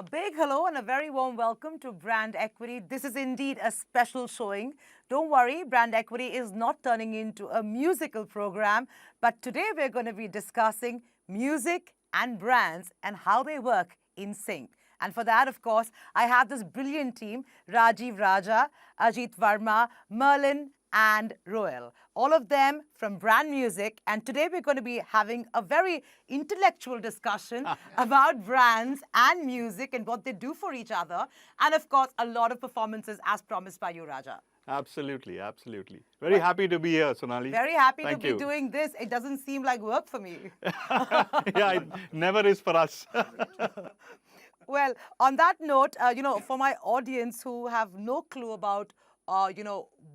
A big hello and a very warm welcome to Brand Equity. This is indeed a special showing. Don't worry, Brand Equity is not turning into a musical program, but today we're going to be discussing music and brands and how they work in sync. And for that, of course, I have this brilliant team, Rajiv Raja, Ajit Verma, Merlin, and Roel. All of them from BrandMusiq. And today we're going to be having a very intellectual discussion about brands and music and what they do for each other. And of course, a lot of performances as promised by you, Raja. Absolutely, absolutely. Very happy to be here, Sonali. Very happy Thank to you. be doing this. It doesn't seem like work for me. Yeah, it never is for us. Well, on that note, for my audience who have no clue about,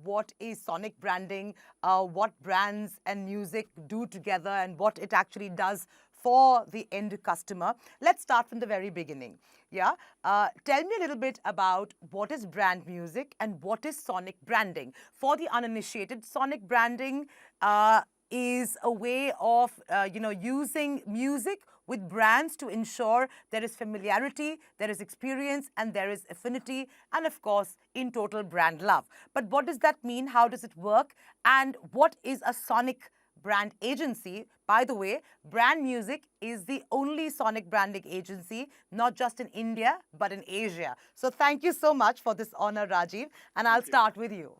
what is sonic branding, what brands and music do together and what it actually does for the end customer, let's start from the very beginning. Yeah. Tell me a little bit about what is BrandMusiq and what is sonic branding. For the uninitiated, sonic branding is a way of, using music with brands to ensure there is familiarity, there is experience, and there is affinity, and of course, in total brand love. But what does that mean? How does it work? And what is a sonic brand agency? By the way, BrandMusiq is the only sonic branding agency, not just in India, but in Asia. So thank you so much for this honor, Rajiv, and I'll start with you.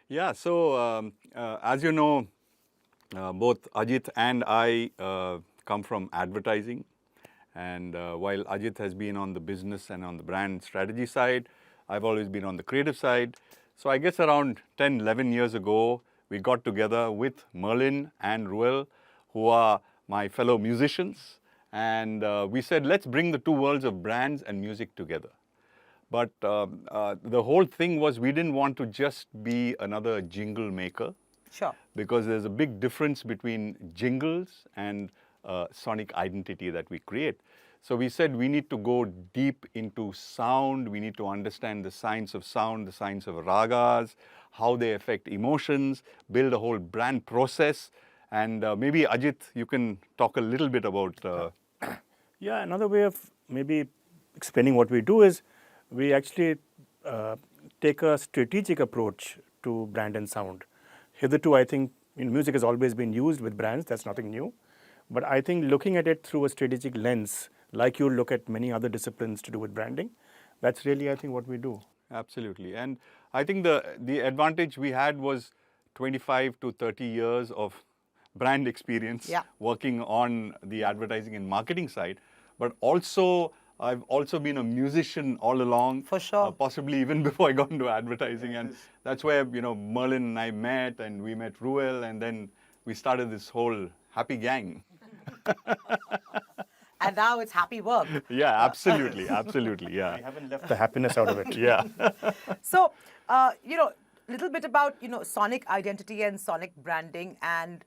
Yeah, so as you know, both Ajit and I come from advertising. And while Ajit has been on the business and on the brand strategy side, I've always been on the creative side. So I guess around 10, 11 years ago, we got together with Merlin and Ruel, who are my fellow musicians. And we said, let's bring the two worlds of brands and music together. But the whole thing was we didn't want to just be another jingle maker. Sure. Because there's a big difference between jingles and sonic identity that we create. So we said we need to go deep into sound. We need to understand the science of sound, the science of ragas, how they affect emotions, build a whole brand process. And maybe Ajit, you can talk a little bit about. Yeah, another way of maybe explaining what we do is we actually take a strategic approach to brand and sound. Hitherto, I think music has always been used with brands. That's nothing new. But I think looking at it through a strategic lens, like you look at many other disciplines to do with branding, that's really, I think, what we do. Absolutely. And I think the advantage we had was 25 to 30 years of brand experience working on the advertising and marketing side. But also, I've also been a musician all along. For sure. Possibly even before I got into advertising. And that's where, Merlin and I met, and we met Ruel, and then we started this whole happy gang. And now it's happy work. Yeah, absolutely. Absolutely. Yeah. We haven't left the happiness out of it. Yeah. So, little bit about, sonic identity and sonic branding, and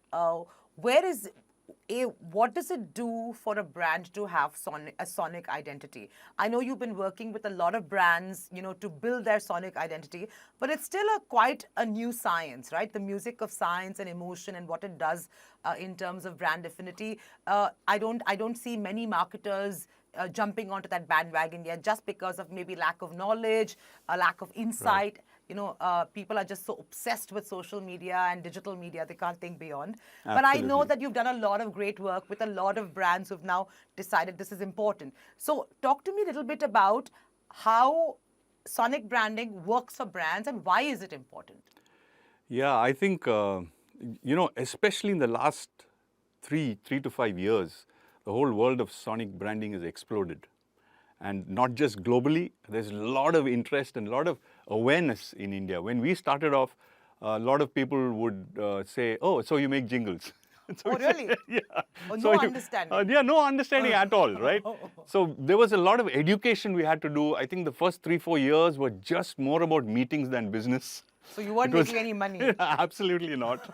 what does it do for a brand to have a sonic identity? I know you've been working with a lot of brands, to build their sonic identity, but it's still quite a new science, right? The music of science and emotion and what it does in terms of brand affinity. I don't see many marketers jumping onto that bandwagon yet, just because of maybe lack of knowledge, a lack of insight. Right. People are just so obsessed with social media and digital media, they can't think beyond. Absolutely. But I know that you've done a lot of great work with a lot of brands who've now decided this is important. So talk to me a little bit about how sonic branding works for brands and why is it important? Yeah, I think, especially in the last three to 5 years, the whole world of sonic branding has exploded. And not just globally, there's a lot of interest and a lot of awareness in India. When we started off, a lot of people would say, oh, so you make jingles. So really? Yeah. No understanding. Yeah, no understanding at all, right? So there was a lot of education we had to do. I think the first 3-4 years were just more about meetings than business. So you weren't making any money? Absolutely not.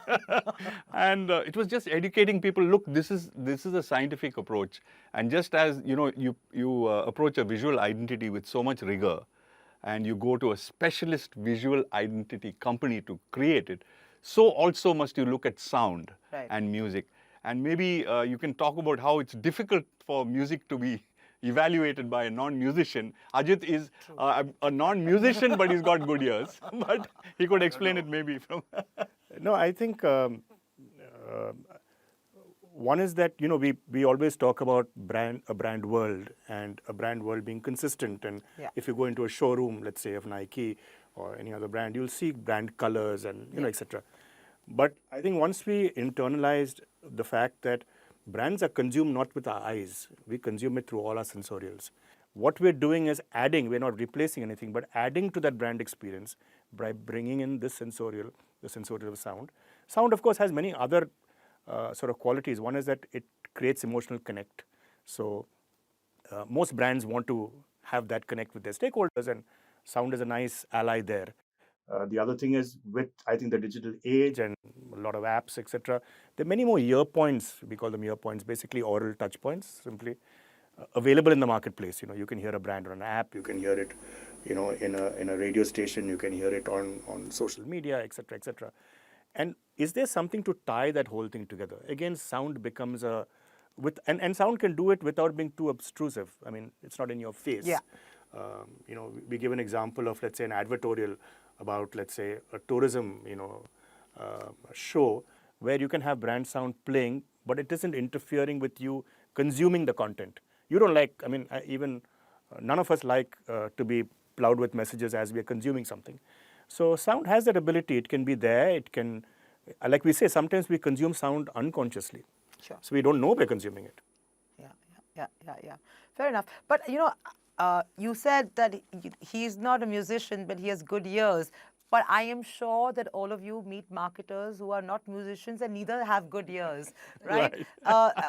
And it was just educating people. Look, this is a scientific approach. And just as you approach a visual identity with so much rigor, and you go to a specialist visual identity company to create it, so also must you look at sound and music. And maybe you can talk about how it's difficult for music to be evaluated by a non-musician. Ajit is a non-musician, but he's got good ears. But he could explain it maybe from. No, I think one is that we always talk about a brand world and a brand world being consistent. And Yeah. if you go into a showroom, let's say of Nike or any other brand, you'll see brand colors and etc. But I think once we internalized the fact that brands are consumed not with our eyes, we consume it through all our sensorials. What we're doing is adding, we're not replacing anything, but adding to that brand experience by bringing in the sensorial sound. Sound, of course, has many other sort of qualities. One is that it creates emotional connect. So most brands want to have that connect with their stakeholders, and sound is a nice ally there. The other thing is with, I think, the digital age and a lot of apps, etc., there are many more ear points. We call them ear points, basically oral touch points, simply available in the marketplace. You can hear a brand on an app, you can hear it, in a radio station, you can hear it on social media, etc., etc. And is there something to tie that whole thing together? Again, sound becomes and sound can do it without being too obtrusive. I mean, it's not in your face. Yeah. We give an example of, let's say, an advertorial about, let's say, a tourism, show where you can have brand sound playing, but it isn't interfering with you consuming the content. You don't like, none of us like to be plowed with messages as we are consuming something. So sound has that ability. It can be there. It can, like we say, sometimes we consume sound unconsciously. Sure. So we don't know we're consuming it. Yeah. Fair enough. But, you said that he's not a musician, but he has good ears. But I am sure that all of you meet marketers who are not musicians and neither have good ears, right?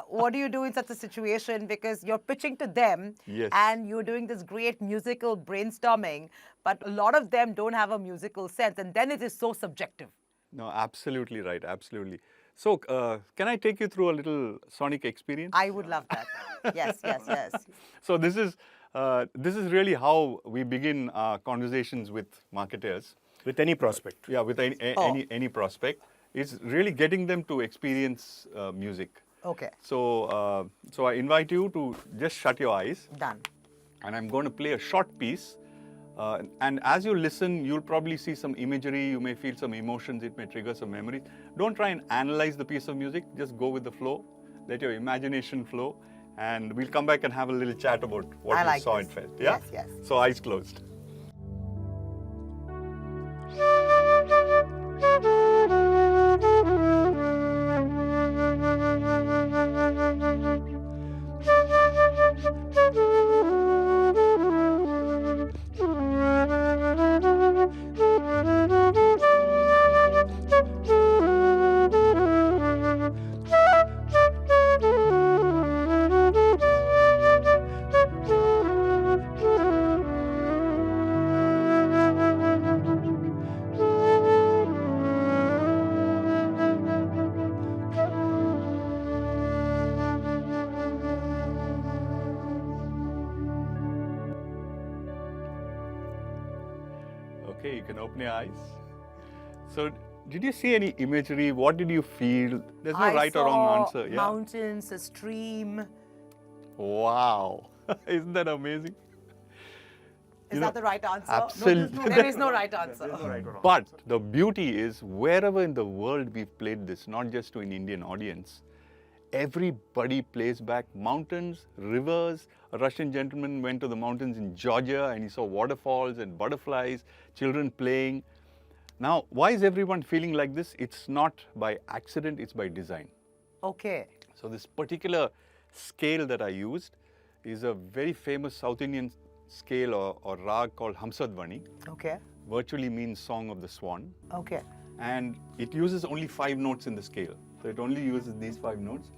What do you do in such a situation? Because you're pitching to them, Yes. and you're doing this great musical brainstorming, but a lot of them don't have a musical sense, and then it is so subjective. No, absolutely right. Absolutely. So, can I take you through a little sonic experience? I would love that. Yes. So this is really how we begin our conversations with marketers. With any prospect. Yeah, with any prospect, it's really getting them to experience music. Okay. So I invite you to just shut your eyes. Done. And I'm going to play a short piece. And as you listen, you'll probably see some imagery, you may feel some emotions, it may trigger some memories. Don't try and analyze the piece of music, just go with the flow, let your imagination flow, and we'll come back and have a little chat about what you saw and felt. Yeah? Yes. So eyes closed. Okay, you can open your eyes. So, did you see any imagery? What did you feel? There's no right or wrong answer. Yeah. Mountains, a stream. Wow. Isn't that amazing? Is that the right answer? Absolutely. No, there is no right answer. But the beauty is, wherever in the world we've played this, not just to an Indian audience, everybody plays back mountains, rivers. A Russian gentleman went to the mountains in Georgia and he saw waterfalls and butterflies, children playing. Now, why is everyone feeling like this? It's not by accident, it's by design. Okay. So this particular scale that I used is a very famous South Indian scale or rag called Hamsadvani. Okay. Virtually means Song of the Swan. Okay. And it uses only 5 notes in the scale. So it only uses these 5 notes.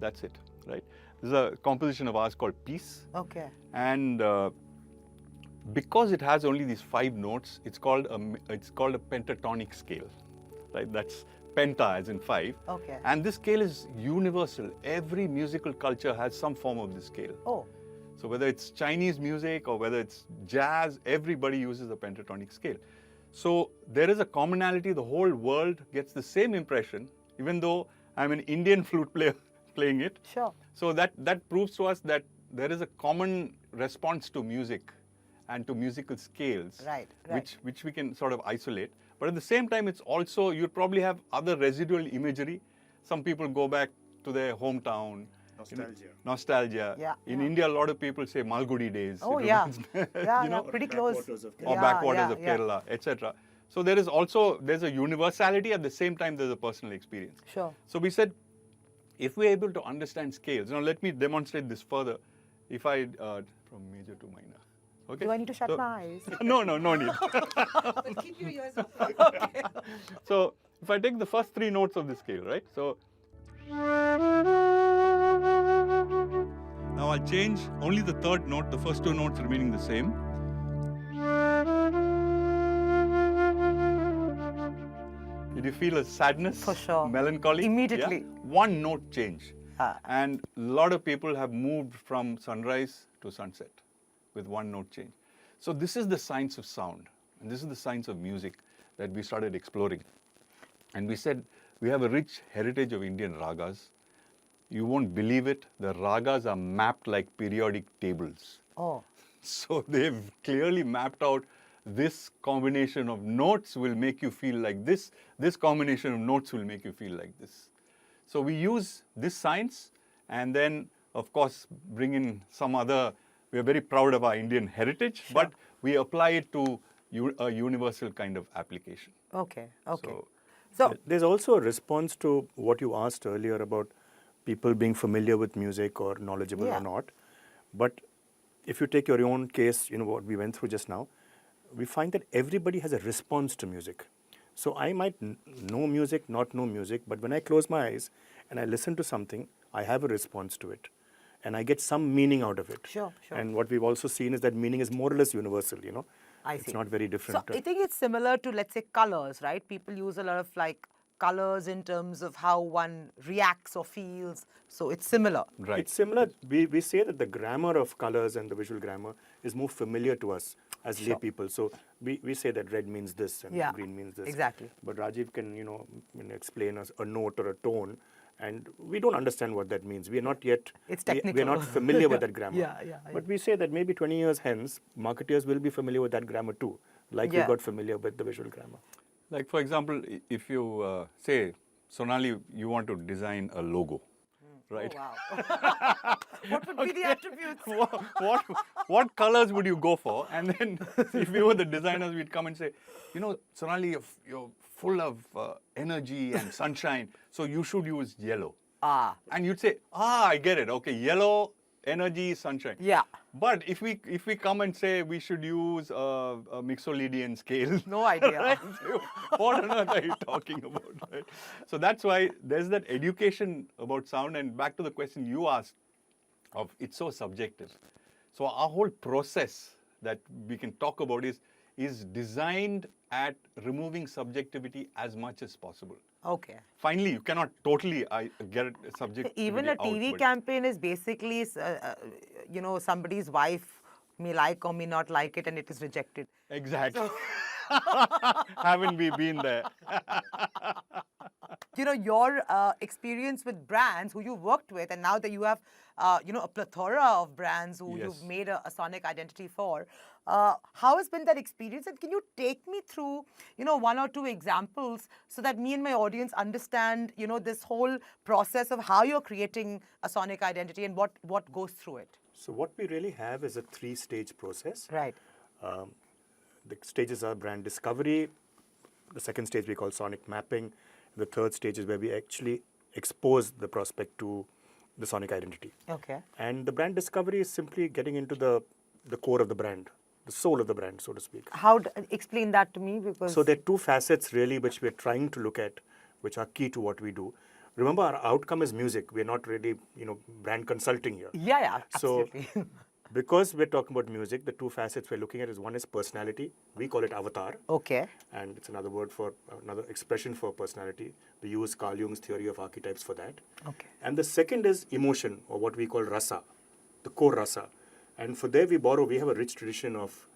That's it, right? This is a composition of ours called Peace. Okay. And because it has only these 5 notes, it's called a pentatonic scale, right? That's penta as in 5. Okay. And this scale is universal. Every musical culture has some form of this scale. Oh. So whether it's Chinese music or whether it's jazz, everybody uses a pentatonic scale. So there is a commonality. The whole world gets the same impression, even though I'm an Indian flute player playing it. Sure. So that proves to us that there is a common response to music and to musical scales, Right, right. which we can sort of isolate. But at the same time, it's also, you probably have other residual imagery. Some people go back to their hometown. Nostalgia. Nostalgia. Yeah, In yeah. India, a lot of people say Malgudi days. Oh, It yeah. reminds- Yeah, you know, pretty close. backwaters of or Yeah, backwaters yeah, of yeah. Kerala, etc. So there is also, there's a universality, at the same time there's a personal experience. Sure. So we said, if we're able to understand scales, now let me demonstrate this further. If I, from major to minor. Okay. Do I need to shut So- my eyes? No need. But keep your ears open. So if I take the first three notes of the scale, right? So now I'll change only the third note, the first two notes remaining the same. Did you feel a sadness? For sure. Melancholy? Immediately. Yeah? One note change. Ah. And a lot of people have moved from sunrise to sunset with one note change. So this is the science of sound. And this is the science of music that we started exploring. And we said, we have a rich heritage of Indian ragas. You won't believe it, the ragas are mapped like periodic tables. Oh, So they've clearly mapped out this combination of notes will make you feel like this combination of notes will make you feel like this. So we use this science and then, of course, bring in some other, we are very proud of our Indian heritage, but we apply it to a universal kind of application. okay, okay. So- So, There's also a response to what you asked earlier about people being familiar with music or knowledgeable Yeah. or not. But if you take your own case, you know what we went through just now, we find that everybody has a response to music. So I might know music, not know music, but when I close my eyes and I listen to something, I have a response to it. And I get some meaning out of it. Sure, sure. And what we've also seen is that meaning is more or less universal, you know. I It's see. not very different. So I think it's similar to, let's say, colors, right? People use a lot of like colors in terms of how one reacts or feels. So it's similar. Right. It's similar. We say that the grammar of colors and the visual grammar is more familiar to us as lay people. So we say that red means this and Yeah, green means this. exactly. But Rajiv can, explain us a note or a tone, and we don't understand what that means. We are not yet. It's We're technical. not familiar with that grammar. Yeah. But we say that maybe 20 years hence, marketeers will be familiar with that grammar too, like we Yeah. got familiar with the visual grammar. Like, for example, if you say, Sonali, you want to design a logo, right? Oh, wow. What would be the attributes? what colors would you go for? And then if we were the designers, we'd come and say, Sonali, you're full of energy and sunshine, so you should use yellow. Ah. And you'd say, I get it. Okay, yellow, energy, sunshine. Yeah. But if we come and say we should use a Mixolydian scale, No idea. right? What on earth are you talking about? Right? So that's why there's that education about sound. And back to the question you asked, of it's so subjective. So our whole process that we can talk about is designed at removing subjectivity as much as possible. Okay. Finally, you cannot totally get subjectivity Even a out, TV but- campaign is basically, somebody's wife may like or may not like it and it is rejected. Exactly. Haven't we been there? Your experience with brands who you worked with, and now that you have, a plethora of brands who Yes. you've made a sonic identity for, how has been that experience? And can you take me through, one or two examples so that me and my audience understand, this whole process of how you're creating a sonic identity and what goes through it? So what we really have is a 3-stage process. Right. The stages are brand discovery. The second stage we call sonic mapping. The third stage is where we actually expose the prospect to the sonic identity. Okay. And the brand discovery is simply getting into the core of the brand, the soul of the brand, so to speak. Explain that to me, because So there are two facets really which we're trying to look at, which are key to what we do. Remember, our outcome is music. We're not really, brand consulting here. yeah, So absolutely. because we're talking about music, the two facets we're looking at is one is personality. We call it avatar. Okay. And it's another word for, another expression for personality. We use Carl Jung's theory of archetypes for that. Okay. And the second is emotion, or what we call rasa, the core rasa. And for there we have a rich tradition of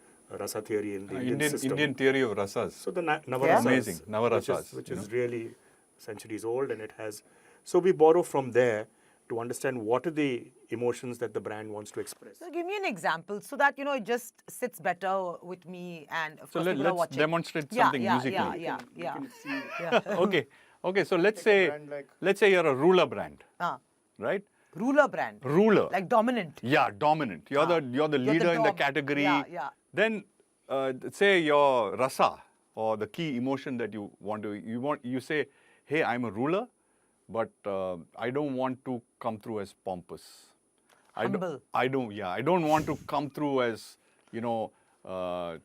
rasa theory in the Indian system. Indian theory of rasas. So the Navarasas, Amazing, Navarasas, which you is really centuries old, and it has So we borrow from there to understand what are the emotions that the brand wants to express. So give me an example so that, it just sits better with me and of So course people are let's watching. demonstrate Yeah, something yeah, musically. yeah. Yeah. Okay. Okay. So let's say brand like- you're a ruler brand, Ah, right? ruler brand. Ruler. Like dominant. Yeah, dominant. You're the leader in the dog. category. Yeah, yeah. Then say your rasa or the key emotion that you say, hey, I'm a ruler, but I don't want to come through as pompous. Humble. I don't want to come through as a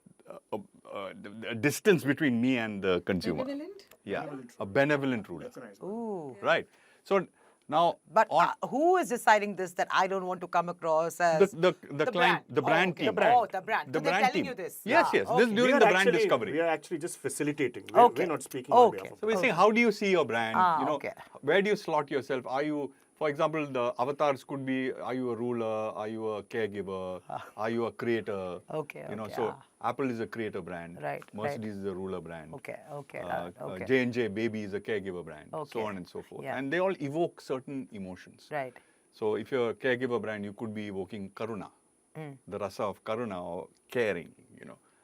distance between me and the consumer. Benevolent? Yeah, a benevolent ruler. That's a nice one. Ooh. Right. So now, But who is deciding this that I don't want to come across as the client, the brand okay. team. Oh, the brand. The So they're brand telling team. you this. Yes, Yeah, yes. okay. This during We the are brand actually- discovery. We are actually just facilitating. Okay. We're not speaking on behalf of So we're saying, how do you see your brand? okay. Where do you slot yourself? Are you, for example, the avatars could be, are you a ruler? Are you a caregiver? Are you a creator? Okay, okay, So Apple is a creator brand. Right, Mercedes is a ruler brand. Okay, okay, okay. J&J Baby is a caregiver brand. Okay. So on and so forth. Yeah. And they all evoke certain emotions. Right. So if you're a caregiver brand, you could be evoking karuna, the rasa of karuna or caring,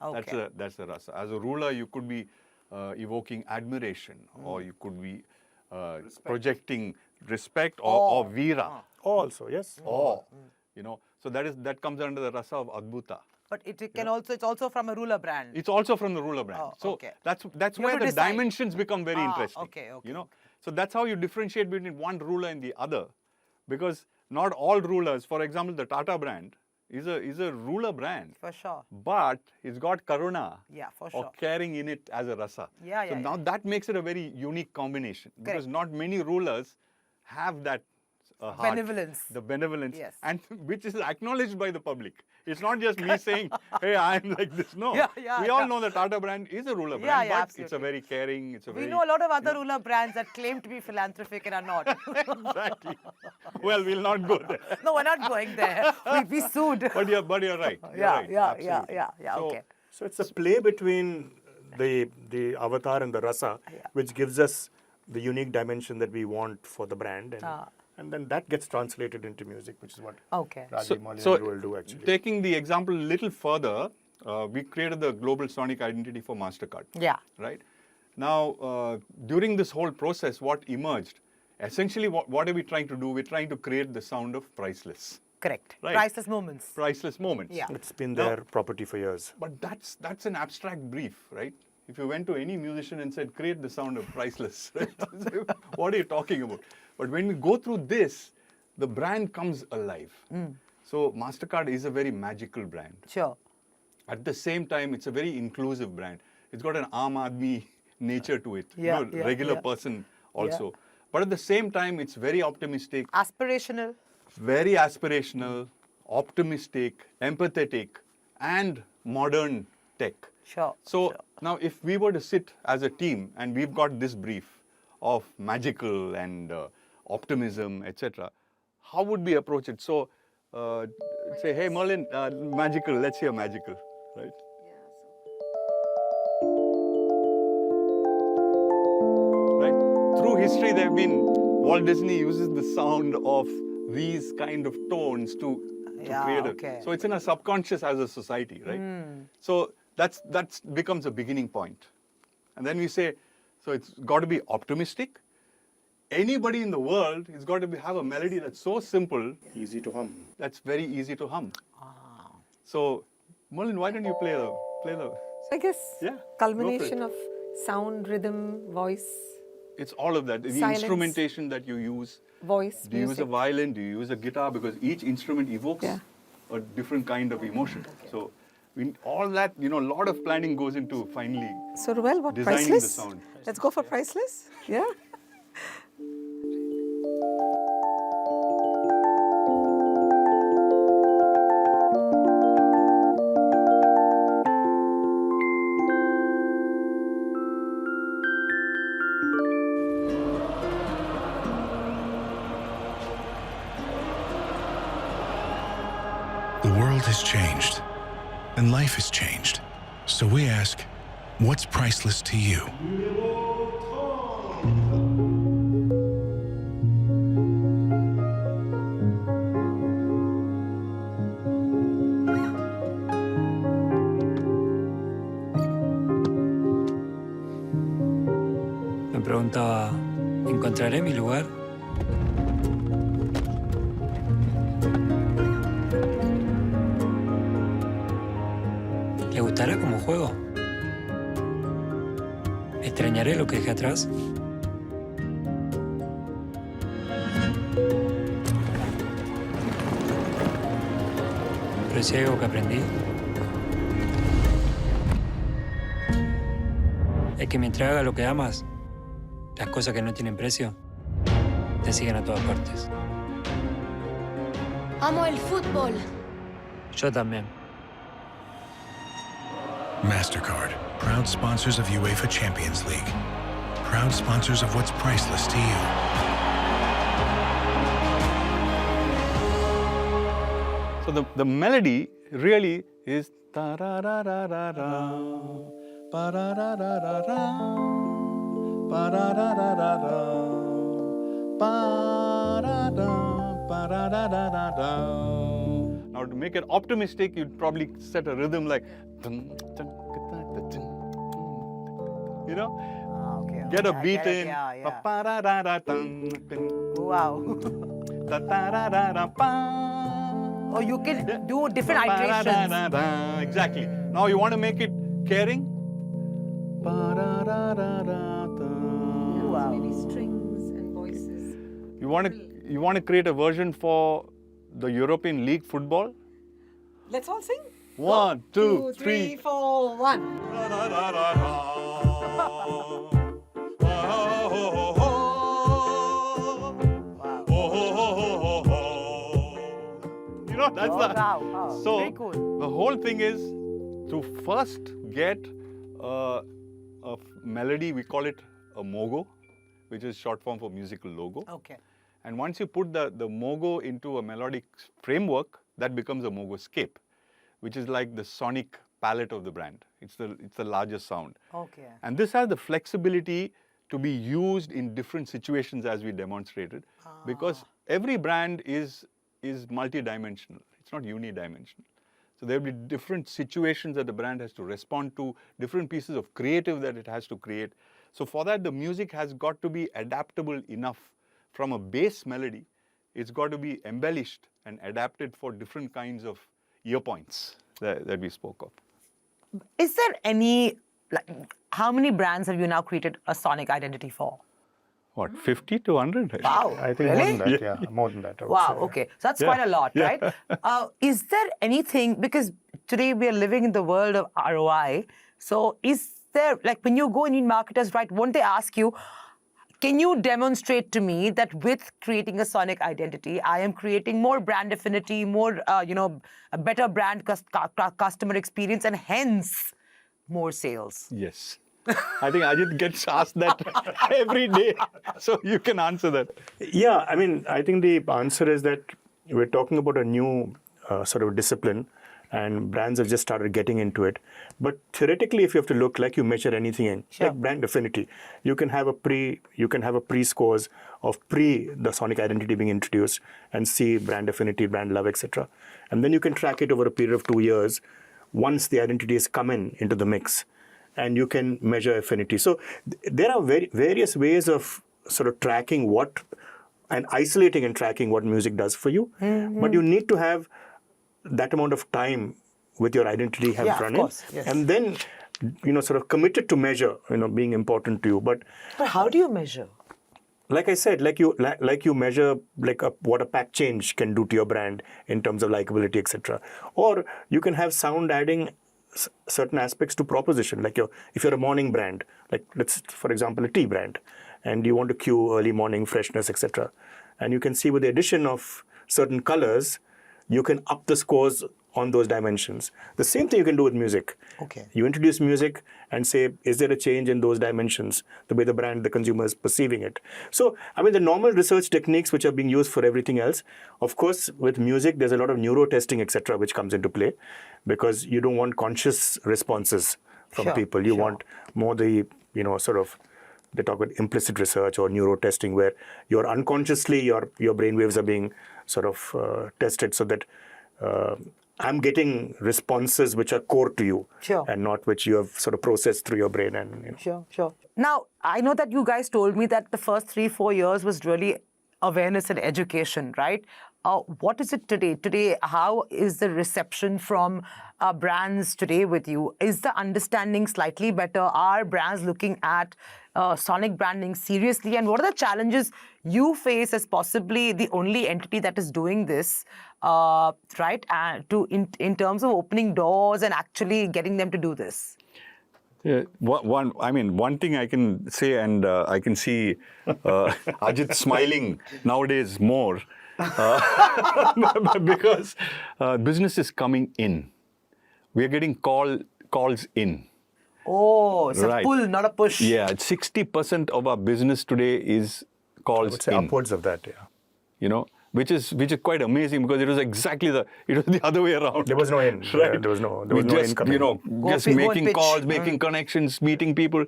Okay. That's the rasa. As a ruler, you could be evoking admiration, or you could be projecting respect or veera, Also, yes. awe. So that comes under the rasa of adbhuta. But it's also from a ruler brand. It's also from the ruler brand. Oh, so okay. that's You where have to the decide. dimensions become very interesting. okay, okay, So that's how you differentiate between one ruler and the other, because not all rulers, for example, the Tata brand is a ruler brand, For sure. but it's got karuna Yeah, for or sure. caring in it as a rasa. Yeah, so yeah, now that makes it a very unique combination, because Correct. not many rulers have that heart, Benevolence. the benevolence, Yes. and which is acknowledged by the public. It's not just me saying, hey, I'm like this. No, Yeah, we all know the Tata brand is a ruler Yeah, brand, yeah, but it's a very caring, it's a We very... know a lot of other ruler brands that claim to be philanthropic and are not. Exactly. Well, we'll not go there. No, we're not going there. We'll be sued. But you're right. You're Yeah, right. yeah, Absolutely. yeah, So, okay. So it's a play between the avatar and the rasa, which gives us the unique dimension that we want for the brand. And then that gets translated into music, which is what Okay. Raji, Molly, So and Ru will do actually. taking the example a little further, we created the global sonic identity for Mastercard. Yeah. Right? Now, during this whole process, what emerged? Essentially, what are we trying to do? We're trying to create the sound of priceless. Correct. Right. Priceless moments. Priceless moments. Yeah. It's been Now- their property for years. But that's an abstract brief, right? If you went to any musician and said, create the sound of priceless, right? What are you talking about? But when we go through this, the brand comes alive. So Mastercard is a very magical brand. Sure. At the same time, it's a very inclusive brand. It's got an Aam Aadmi nature to it, Yeah, yeah, regular yeah. person also. But at the same time, it's very optimistic, Aspirational. very aspirational, optimistic, empathetic, and modern tech. Sure. So sure. now if we were to sit as a team and we've got this brief of magical and optimism, etc., how would we approach it? So say, hey, Merlin, magical, let's hear magical, right? Right? Through history, there have been, Walt Disney uses the sound of these kind of tones to Yeah, create it. okay. So it's in our subconscious as a society, right? So that's becomes a beginning point. And then we say, so it's got to be optimistic. Anybody in the world is got to have a melody that's so simple, Easy to hum. that's very easy to hum. So, Merlin, why don't you play the? I guess Yeah, go for it. culmination of sound, rhythm, voice, It's all of that. The Silence. instrumentation that you use. voice, Do you use a music. violin? Do you use a guitar? Because each instrument evokes Yeah. a different kind of emotion. So, all that, a lot of planning goes into finally. So, Ruel, what, Designing the priceless? sound. Let's go for priceless? Yeah. The world has changed, and life has changed. So we ask, what's priceless to you? preguntaba, ¿encontraré mi lugar? ¿Le gustará como juego? ¿Extrañaré lo que dejé atrás? Pero si hay algo que aprendí, es que mientras hagas lo que amas, las cosas que no tienen precio te siguen a todas partes. Amo el fútbol. Yo también. Mastercard, proud sponsors of UEFA Champions League. Proud sponsors of what's priceless to you. So the melody really is ta-ra-ra-ra-ra-ra, pa-ra-ra-ra-ra-ra, pa-ra-ra-ra-ra-ra, pa-ra-ra, pa-ra-ra-ra-ra-ra. Now to make it optimistic, you'd probably set a rhythm like dun, dun, dun, dun, you know? Okay. Get a I beat get it. in. Yeah, yeah. Pa-pa-ra-ra-ra-dun, dun, Wow. ta-ta-ra-ra-ra-pa. Oh, you can do different iterations. Pa-ra-ra-ra-ra. Exactly. Now you want to make it caring. Pa-ra-ra-ra-ra-dun. Wow. Maybe strings and voices. You want to create a version for the European League football? Let's all sing. 1, 2, 3. 4, 1. You know, that's Oh, the. wow, wow. So Very cool. the whole thing is to first get a melody. We call it a mogo, which is short form for musical logo. Okay. And once you put the mogo into a melodic framework, that becomes a mogoscape, which is like the sonic palette of the brand. It's the largest sound. Okay. And this has the flexibility to be used in different situations as we demonstrated, because every brand is multi-dimensional. It's not unidimensional. So there will be different situations that the brand has to respond to, different pieces of creative that it has to create. So for that, the music has got to be adaptable enough. From a base melody, it's got to be embellished and adapted for different kinds of ear points that we spoke of. Is there any, like, how many brands have you now created a sonic identity for? What, 50 to 100? Wow. I think really? more than that, yeah, more than that. I would Wow, say. okay. So that's Yeah. quite a lot, right? Is there anything, because today we are living in the world of ROI, so is there, like when you go and meet marketers, right, won't they ask you, can you demonstrate to me that with creating a sonic identity, I am creating more brand affinity, more, a better brand customer experience, and hence more sales? Yes. I think Ajit gets asked that every day, so you can answer that. Yeah, I mean, I think the answer is that we're talking about a new sort of discipline, and brands have just started getting into it. But theoretically, if you have to look, like you measure anything in, Sure. like brand affinity, you can have a pre-scores of the sonic identity being introduced and see brand affinity, brand love, etc. And then you can track it over a period of 2 years once the identities come into the mix, and you can measure affinity. So there are various ways of sort of tracking what, and isolating and tracking what music does for you. Mm-hmm. But you need to have that amount of time with your identity have run in, yes. and then sort of committed to measure, being important to you. But how do you measure? like I said, like you measure what a pack change can do to your brand in terms of likability, etc. Or you can have sound adding certain aspects to proposition. Like if you're a morning brand, like let's for example a tea brand, and you want to cue early morning freshness, etc. And you can see with the addition of certain colors, you can up the scores on those dimensions. The same thing you can do with music. Okay. You introduce music and say, is there a change in those dimensions, the way the brand, the consumer is perceiving it? So, I mean, the normal research techniques which are being used for everything else, of course, with music, there's a lot of neuro testing, etc., which comes into play, because you don't want conscious responses from people. You want more the, sort of, they talk about implicit research or neuro testing, where you're unconsciously, your brain waves are being sort of tested so that I'm getting responses which are core to you, Sure. and not which you have sort of processed through your brain. And Sure. Now, I know that you guys told me that the first 3-4 years was really awareness and education, right? What is it today? Today, how is the reception from brands today with you? Is the understanding slightly better? Are brands looking at sonic branding seriously? And what are the challenges you face as possibly the only entity that is doing this, right? In terms of opening doors and actually getting them to do this? Yeah, one thing I can say, and I can see Ajit smiling nowadays more, because business is coming in. We are getting calls in. Oh, it's Right. a pull, not a push. Yeah, 60% of our business today is I calls would say in. upwards of that. Yeah. You know, which is quite amazing, because it was the other way around. There was no in. Right. There was no We just, incoming. just go and making pitch. calls, making connections, meeting people.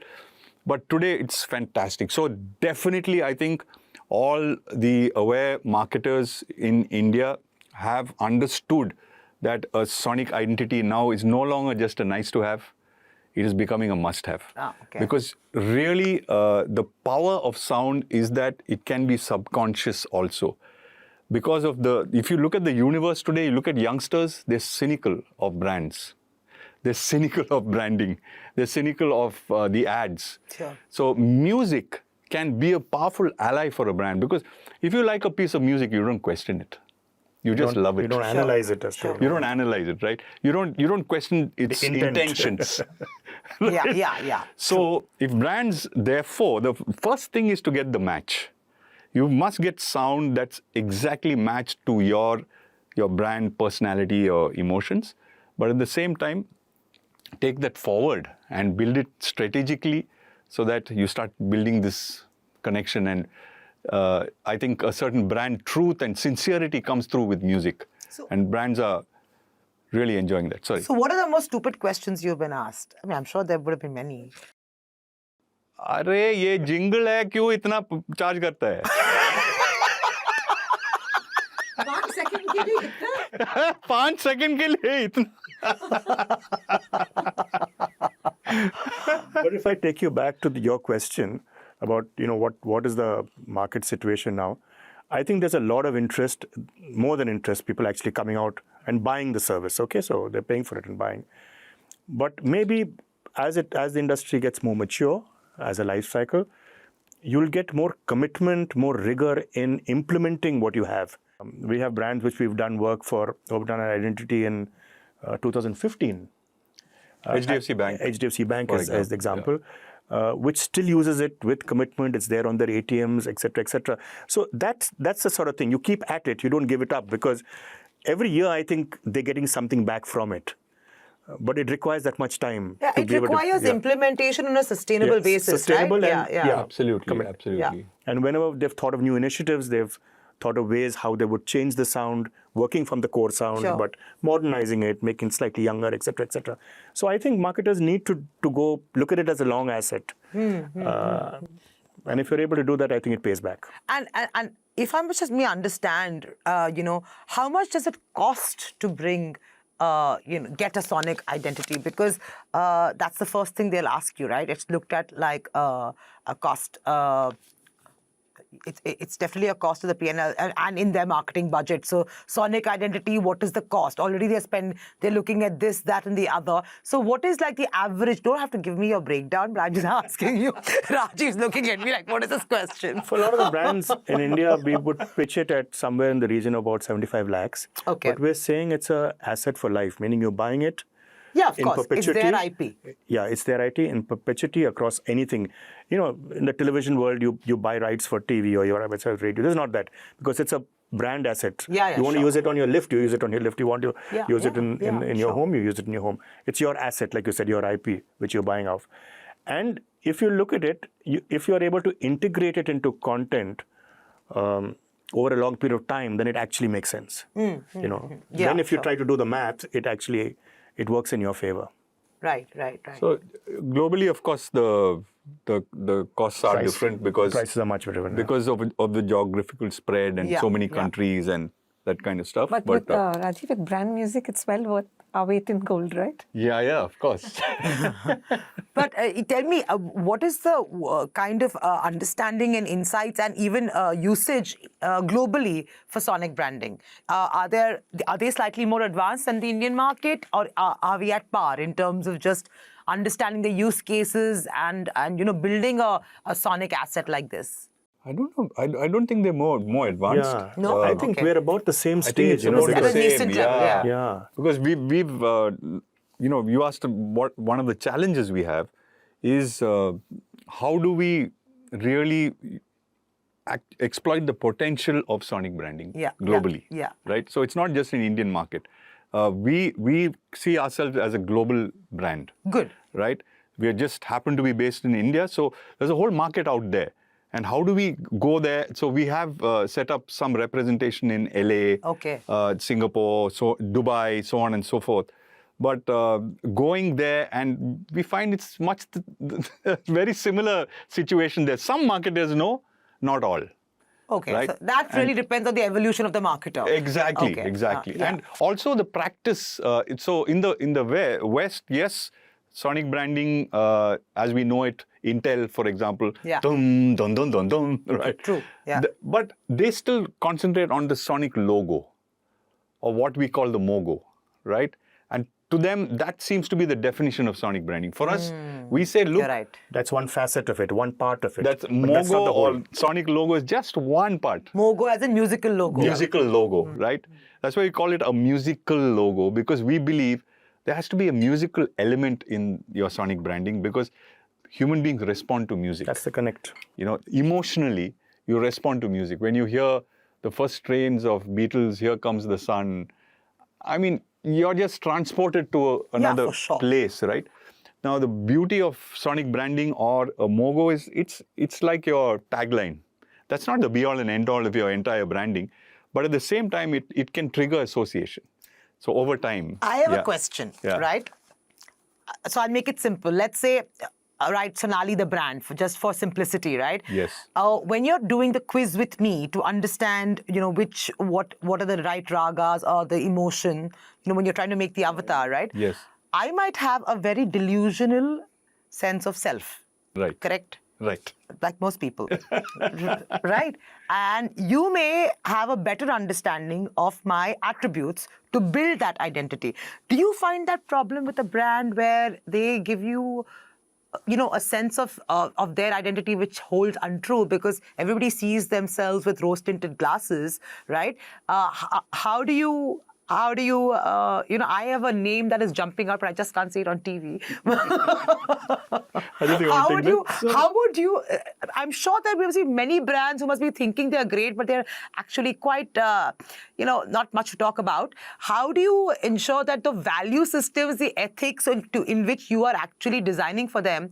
But today it's fantastic. So definitely, I think all the aware marketers in India have understood that a sonic identity now is no longer just a nice to have. It is becoming a must have. Okay. Because really, the power of sound is that it can be subconscious also. Because of if you look at the universe today, you look at youngsters, they're cynical of brands. They're cynical of branding. They're cynical of the ads. Sure. So music can be a powerful ally for a brand, because if you like a piece of music, you don't question it. You just love it. You don't analyze it as to. You don't analyze it, right? You don't question its intent. intentions. Yeah. So if brands, therefore, the first thing is to get the match. You must get sound that's exactly matched to your brand personality or emotions. But at the same time, take that forward and build it strategically so that you start building this connection. And I think a certain brand truth and sincerity comes through with music. And brands are really enjoying that. Sorry. So what are the most stupid questions you've been asked? I mean, I'm sure there would have been many. अरे ये jingle है क्यों इतना charge करता है 5 second के लिए इतना 5 सेकंड के लिए इतना But if I take you back to your question about what is the market situation now, I think there's a lot of interest, more than interest, people actually coming out and buying the service. Okay, so they're paying for it and buying. But maybe as the industry gets more mature, as a life cycle, you'll get more commitment, more rigor in implementing what you have. We have brands which we've done work for. We've done an identity in 2015. HDFC Bank. HDFC Bank For as the example, example, which still uses it with commitment. It's there on their ATMs, etc., etc. So that's the sort of thing. You keep at it. You don't give it up, because every year I think they're getting something back from it. But it requires that much time. Yeah, to it be able to- requires implementation on a sustainable basis, sustainable right? and- Yeah. Absolutely, absolutely. Yeah. And whenever they've thought of new initiatives, they've thought of ways how they would change the sound, working from the core sound, Sure. but modernizing it, making it slightly younger, etc., etc. So I think marketers need to go look at it as a long asset. And if you're able to do that, I think it pays back. And if I must just understand, how much does it cost to bring, get a sonic identity? Because that's the first thing they'll ask you, right? It's looked at like a cost. It's definitely a cost to the P&L and in their marketing budget. So sonic identity, what is the cost? Already they're looking at this, that, and the other. So what is like the average? Don't have to give me your breakdown, but I'm just asking you. Rajiv's looking at me like, what is this question? For a lot of the brands in India, we would pitch it at somewhere in the region of about 75 lakhs. Okay. But we're saying it's an asset for life, meaning you're buying it. Yeah, of In course. It's perpetuity. their IP. Yeah, it's their IP in perpetuity across anything. In the television world, you buy rights for TV or your radio. This is not that, because it's a brand asset. Yeah, you want to sure. use it on your lift, you use it on your lift. You want to use it in your sure. home, you use it in your home. It's your asset, like you said, your IP, which you're buying off. And if you look at it, if you're able to integrate it into content over a long period of time, then it actually makes sense. Yeah, Then if you sure. try to do the math, it works in your favor. Right. So globally, of course, the costs are Price- different because prices are much different. of the geographical spread and Yeah, so many yeah. countries and that kind of stuff. But with Rajiv, with BrandMusiq, it's well worth our weight in gold, right? yeah, of course. But tell me, what is the kind of understanding and insights and even usage globally for sonic branding? Are they slightly more advanced than the Indian market, or are we at par in terms of just understanding the use cases and building a sonic asset like this? I don't know. I don't think they're more advanced. Yeah, No? I think Okay. we're about the same I think stage. it's about At the a same. nascent level, yeah. Yeah. Because we've you asked what one of the challenges we have is how do we really exploit the potential of sonic branding globally? Yeah. Right. So it's not just an Indian market. We see ourselves as a global brand. Good. Right. We just happen to be based in India, so there's a whole market out there. And how do we go there? So we have set up some representation in LA, Okay. Singapore, so Dubai, so on and so forth. But going there, and we find it's much very similar situation there. Some marketers know, not all. Okay, Right? so that really depends on the evolution of the marketer. Exactly, Okay. exactly. Yeah. And also the practice. So in the West, yes, sonic branding as we know it, Intel, for example, Yeah. dum, dum, dum, dum, dum, right? True, yeah. But they still concentrate on the sonic logo, or what we call the MOGO, right? And to them, that seems to be the definition of sonic branding. For us, we say, look, You're right. That's one facet of it, one part of it. that's But MOGO that's not the whole. or sonic logo is just one part. MOGO as a musical logo. Musical logo, right? That's why we call it a musical logo, because we believe there has to be a musical element in your sonic branding, because human beings respond to music. That's the connect. Emotionally, you respond to music. When you hear the first strains of Beatles, Here Comes the Sun, I mean, you're just transported to another for sure. place, right? Now, the beauty of sonic branding or a MOGO is it's like your tagline. That's not the be-all and end-all of your entire branding, but at the same time, it can trigger association. So over time. I have a question, right? So I'll make it simple. Let's say, right, Sonali, the brand, just for simplicity, right? Yes. When you're doing the quiz with me to understand, what are the right ragas or the emotion, when you're trying to make the avatar, right? Yes. I might have a very delusional sense of self. Right. Correct? Right. Like most people, right? And you may have a better understanding of my attributes to build that identity. Do you find that problem with a brand where they give you, a sense of their identity which holds untrue because everybody sees themselves with rose-tinted glasses, right? How do you, I have a name that is jumping up, but I just can't say it on TV. How would you, I'm sure that we've seen many brands who must be thinking they're great, but they're actually quite, not much to talk about. How do you ensure that the value systems, the ethics in which you are actually designing for them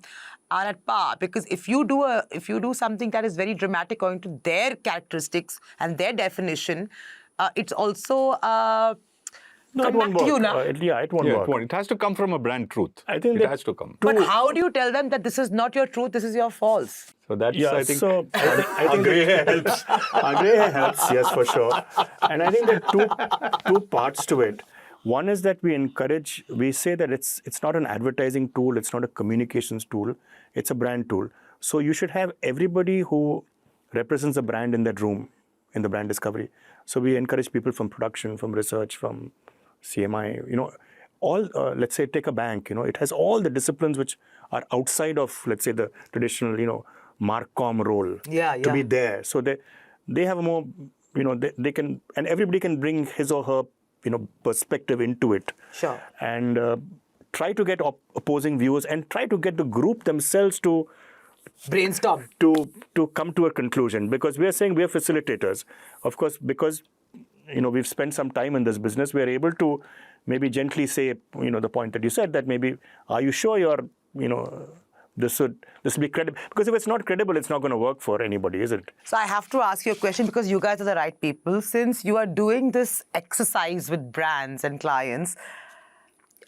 are at par? Because if you do something that is very dramatic according to their characteristics and their definition, it's also No, it won't work. It won't work. It has to come from a brand truth. I think it has to come. But how do you tell them that this is not your truth, this is your false? So that's, Yeah, I think, so I think grey hair helps. Grey hair helps, yes, for sure. And I think there are two parts to it. One is that we say that it's not an advertising tool, it's not a communications tool, it's a brand tool. So you should have everybody who represents a brand in that room, in the brand discovery. So we encourage people from production, from research, from CMI, all, let's say, take a bank, it has all the disciplines which are outside of, let's say, the traditional, Marcom role to be there. So they have a more, they can, and everybody can bring his or her, perspective into it. Sure. And try to get opposing views and try to get the group themselves to brainstorm. To come to a conclusion, because we are saying we are facilitators. Of course, because we've spent some time in this business, we are able to maybe gently say, the point that you said, that maybe, are you sure you're, this will be credible? Because if it's not credible, it's not going to work for anybody, is it? So I have to ask you a question, because you guys are the right people. Since you are doing this exercise with brands and clients,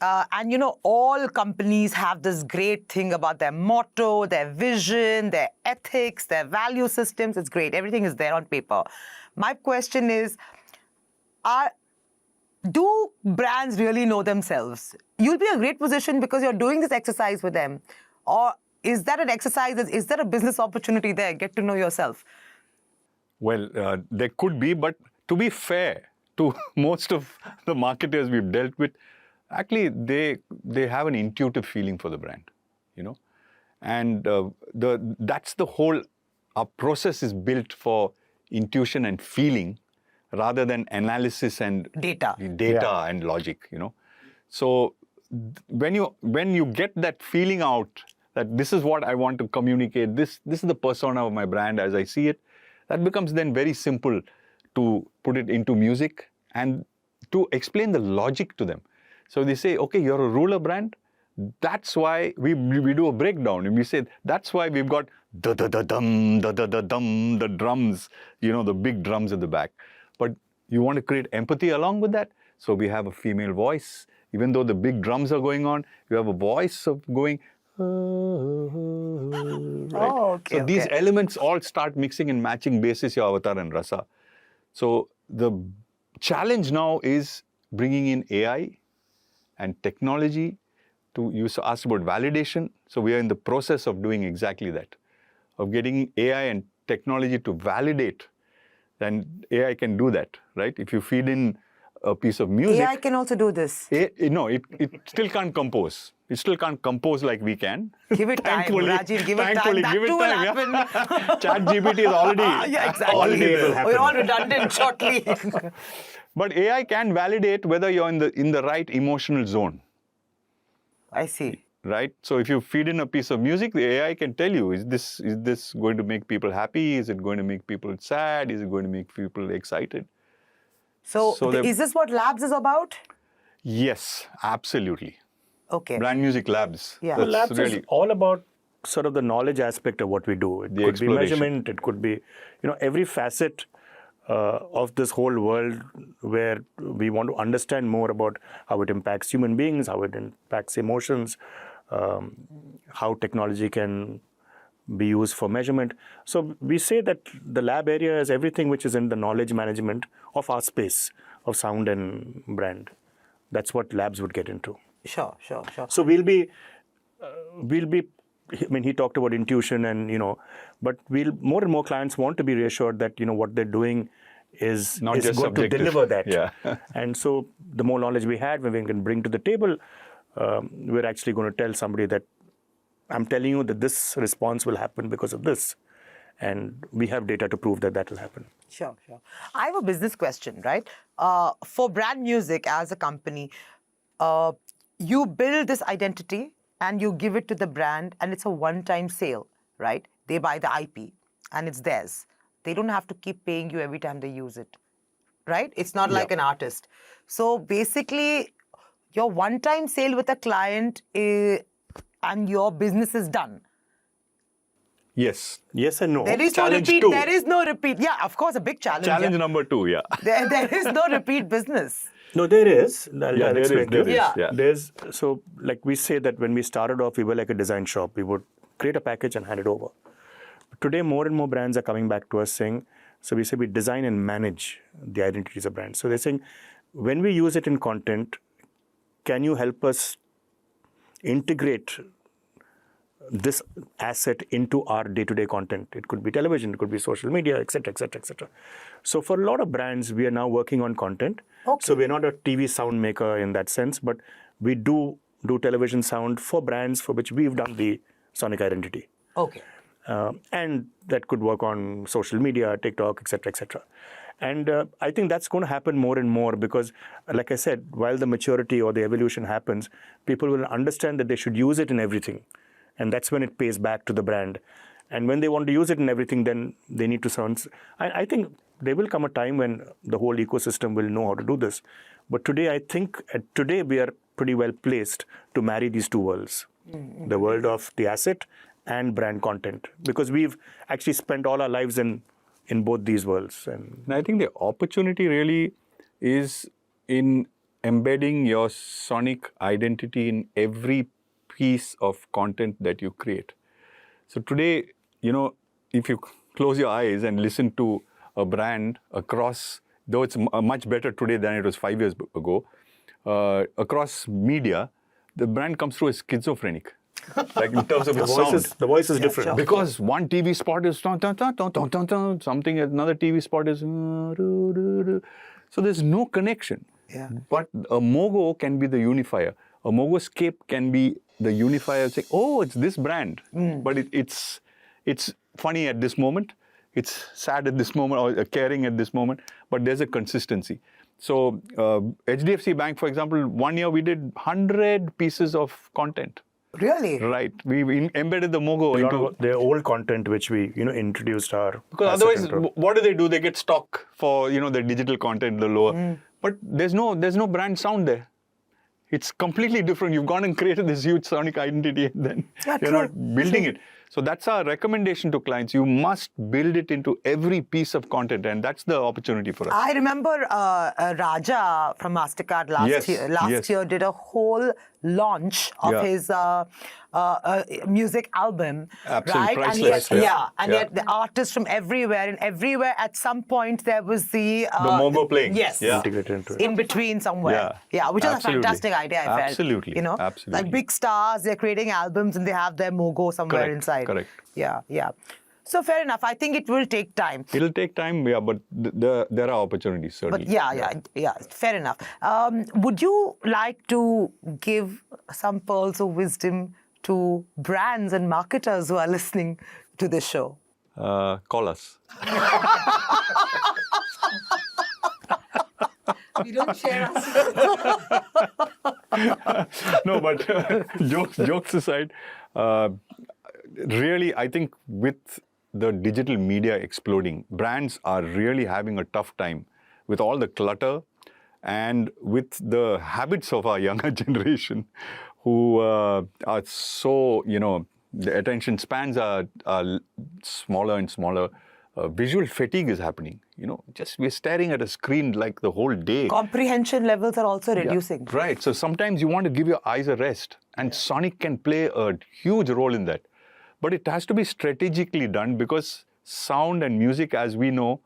and all companies have this great thing about their motto, their vision, their ethics, their value systems. It's great. Everything is there on paper. My question is, do brands really know themselves? You'll be in a great position because you're doing this exercise with them. Or is that an exercise? Is there a business opportunity there? Get to know yourself. Well, there could be, but to be fair to most of the marketers we've dealt with, actually they have an intuitive feeling for the brand, you know, and that's the whole. Our process is built for intuition and feeling, rather than analysis and Data and logic, you know. So when you get that feeling out that this is what I want to communicate, this is the persona of my brand as I see it, that becomes then very simple to put it into music and to explain the logic to them. So they say, okay, you're a ruler brand. That's why we do a breakdown and we say that's why we've got the drums, you know, the big drums at the back. But you want to create empathy along with that. So we have a female voice. Even though the big drums are going on, you have a voice of going, right? Oh, okay. So these elements all start mixing and matching basis your avatar and rasa. So the challenge now is bringing in AI and technology. You asked about validation. So we are in the process of doing exactly that, of getting AI and technology to validate. And AI can do that, right? If you feed in a piece of music. AI can also do this. No, it still can't compose. It still can't compose like we can. Give it time, Rajiv. Give it time. That give it too will time. happen. ChatGPT is already. Yeah, exactly. Already will happen. We're all redundant shortly. But AI can validate whether you're in the right emotional zone. I see. Right? So if you feed in a piece of music, the AI can tell you, is this going to make people happy? Is it going to make people sad? Is it going to make people excited? So is this what Labs is about? Yes, absolutely. Okay. BrandMusiq Labs. Yeah. So Labs is all about sort of the knowledge aspect of what we do. It could be measurement, it could be, every facet of this whole world where we want to understand more about how it impacts human beings, how it impacts emotions, how technology can be used for measurement. So we say that the lab area is everything which is in the knowledge management of our space of sound and brand. That's what Labs would get into. Sure. So we'll be, I mean, he talked about intuition and, but more and more clients want to be reassured that, what they're doing is not just going subjective. to deliver that. Yeah. And so the more knowledge we had, when we can bring to the table, we're actually going to tell somebody that I'm telling you that this response will happen because of this. And we have data to prove that will happen. Sure. I have a business question, right? For BrandMusiq as a company, you build this identity and you give it to the brand and it's a one-time sale, right? They buy the IP and it's theirs. They don't have to keep paying you every time they use it, right? It's not like an artist. So basically, your one-time sale with a client and your business is done. Yes. Yes and no. There is no repeat. There is no repeat. Yeah, of course, a big challenge. Challenge number 2, yeah. There is no repeat business. No, there is. There is. There's, so like we say that when we started off, we were like a design shop. We would create a package and hand it over. Today, more and more brands are coming back to us saying, so we say we design and manage the identities of brands. So they're saying, when we use it in content, can you help us integrate this asset into our day-to-day content? It could be television, it could be social media, etc., etc., etc. So for a lot of brands, we are now working on content. Okay. So we're not a TV sound maker in that sense, but we do television sound for brands for which we've done the sonic identity. Okay. And that could work on social media, TikTok, etc., etc. And I think that's going to happen more and more because, like I said, while the maturity or the evolution happens, people will understand that they should use it in everything. And that's when it pays back to the brand. And when they want to use it in everything, then they need to sound. I think there will come a time when the whole ecosystem will know how to do this. But today, I think today we are pretty well placed to marry these two worlds, the world of the asset and brand content, because we've actually spent all our lives in both these worlds. And I think the opportunity really is in embedding your sonic identity in every piece of content that you create. So today, if you close your eyes and listen to a brand across though it's much better today than it was 5 years ago, across media, the brand comes through as schizophrenic. Like in terms of its sound. The voice is different. sure. Because one TV spot is something, another TV spot is so there's no connection. Yeah. But a Mogo can be the unifier. A Mogoscape can be the unifier. Say, oh, it's this brand. But it's funny at this moment. It's sad at this moment or caring at this moment. But there's a consistency. So HDFC Bank, for example, 1 year we did 100 pieces of content. Really? Right. We embedded the Mogo A lot into... of the old content which we introduced our... Because otherwise, what do? They get stock for, the digital content, the lower. But there's no brand sound there. It's completely different. You've gone and created this huge sonic identity and then you're not building it. So that's our recommendation to clients. You must build it into every piece of content, and that's the opportunity for us. I remember Raja from Mastercard last year did a whole launch of his music album, Absolutely, right? priceless. And he had the artists from everywhere, and everywhere at some point there was the Mogo playing. Yes, integrated into it. in between somewhere. Yeah. Which is a Absolutely. fantastic idea. I felt. Absolutely. Absolutely. Like big stars, they're creating albums and they have their Mogo somewhere Correct. inside. Correct. Yeah. So fair enough. I think it will take time. It'll take time, but there are opportunities, certainly. But yeah, fair enough. Would you like to give some pearls of wisdom to brands and marketers who are listening to this show? Call us. We don't share us. No, but jokes aside, really, I think with the digital media exploding, brands are really having a tough time with all the clutter and with the habits of our younger generation who are so, the attention spans are smaller and smaller. Visual fatigue is happening. Just we're staring at a screen like the whole day. Comprehension levels are also reducing. Right. So sometimes you want to give your eyes a rest, and Sonic can play a huge role in that. But it has to be strategically done because sound and music, as we know,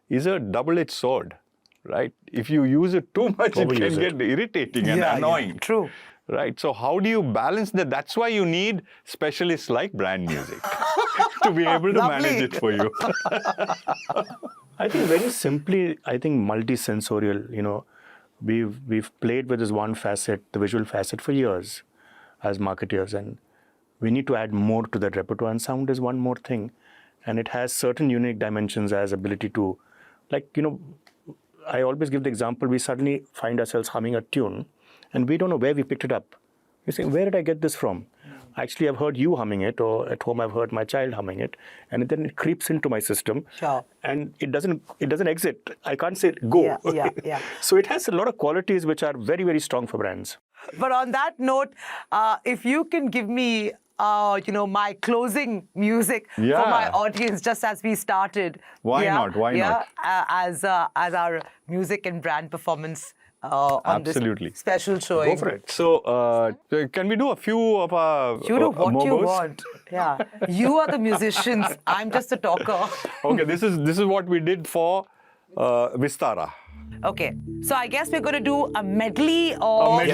is a double-edged sword, right? If you use it too much, it can get irritating and annoying. Yeah, true. Right. So how do you balance that? That's why you need specialists like BrandMusiq to be able to manage it for you. I think very simply, multisensorial, we've played with this one facet, the visual facet, for years as marketeers, and we need to add more to that repertoire, and sound is one more thing. And it has certain unique dimensions as ability to, I always give the example, we suddenly find ourselves humming a tune and we don't know where we picked it up. You say, where did I get this from? Actually, I've heard you humming it, or at home I've heard my child humming it, and then it creeps into my system. Sure. And it doesn't exit. I can't say go. Yeah. So it has a lot of qualities which are very, very strong for brands. But on that note, if you can give me, my closing music for my audience, just as we started. Why not? As our music and brand performance on this special showing. Go for it. So, can we do a few of our You do what Mogos? you want. Yeah. You are the musicians. I'm just a talker. Okay, this is what we did for Vistara. Okay, so I guess we're going to do a medley of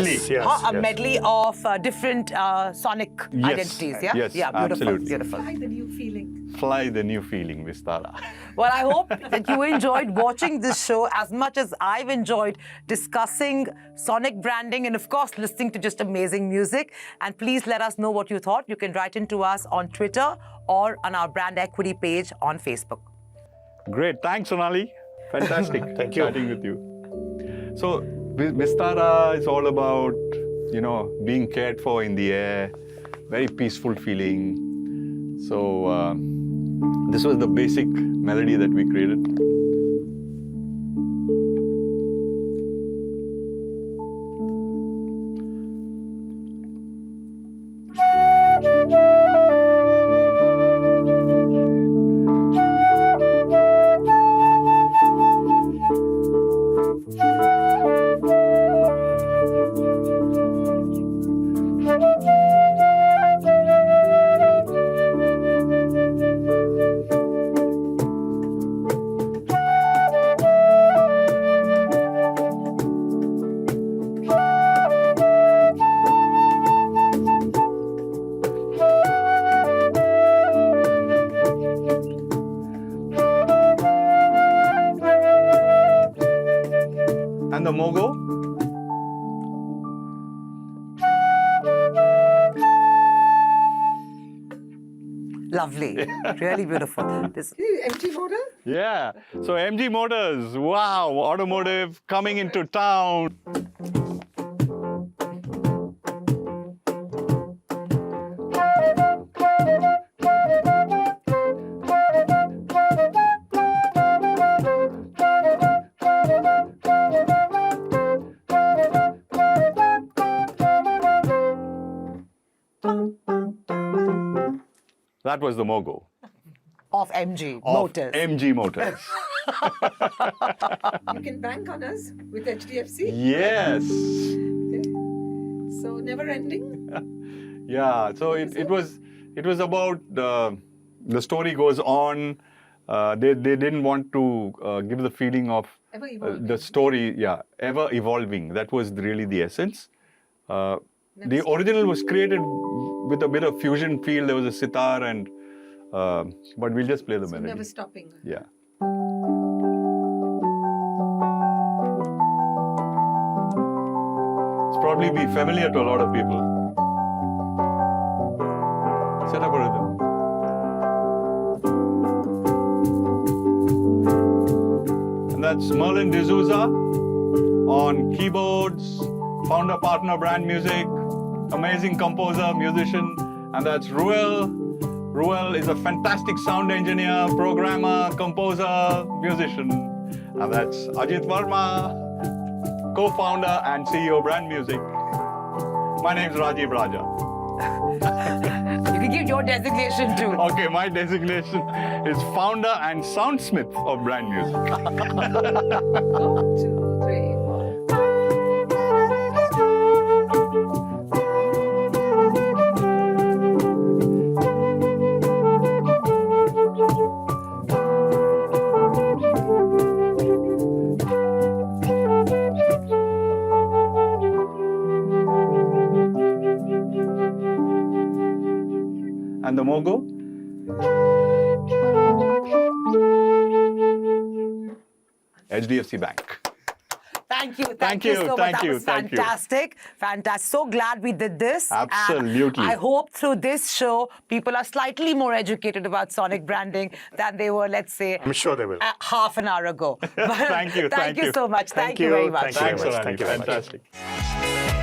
medley of different sonic identities. Yeah, yes, yeah, beautiful, absolutely. beautiful. Fly the new feeling. Fly the new feeling, Vistara. Well, I hope that you enjoyed watching this show as much as I've enjoyed discussing sonic branding and, of course, listening to just amazing music. And please let us know what you thought. You can write into us on Twitter or on our brand equity page on Facebook. Great, thanks, Sonali. Fantastic. Thank you. Chatting with you. So, Vistara is all about, being cared for in the air, very peaceful feeling. So, this was the basic melody that we created. Lovely. Really beautiful. This MG Motor? Yeah. So MG Motors, wow, automotive coming into town. That was the Mogo of MG of Motors. MG Motors. You can bank on us with HDFC. Yes. So never ending. Yeah. So it was about the story goes on. They didn't want to give the feeling of Ever evolving. the story. Yeah, ever evolving. That was really the essence. The original was created with a bit of fusion feel. There was a sitar and but we'll just play the melody. Never stopping. Yeah. It's probably be familiar to a lot of people. Set up a rhythm. And that's Merlin D'Souza on keyboards, founder, partner, BrandMusiq, amazing composer, musician, and that's Ruel. Ruel is a fantastic sound engineer, programmer, composer, musician. And that's Ajit Verma, co-founder and CEO BrandMusiq. My name is Rajiv Raja. You can give your designation too. Okay, my designation is founder and soundsmith of BrandMusiq. 1, 2, 3, 4. And the Mogo? HDFC Bank. Thank you. Thank you you, so much. thank That you, was thank you. fantastic. Fantastic. So glad we did this. And Absolutely. I hope through this show, people are slightly more educated about sonic branding than they were, let's say, I'm sure they will. half an hour ago. Thank you, Thank you so much. Thank you very much. Thank you very Thanks, much. Rani. Thank you very much. Fantastic.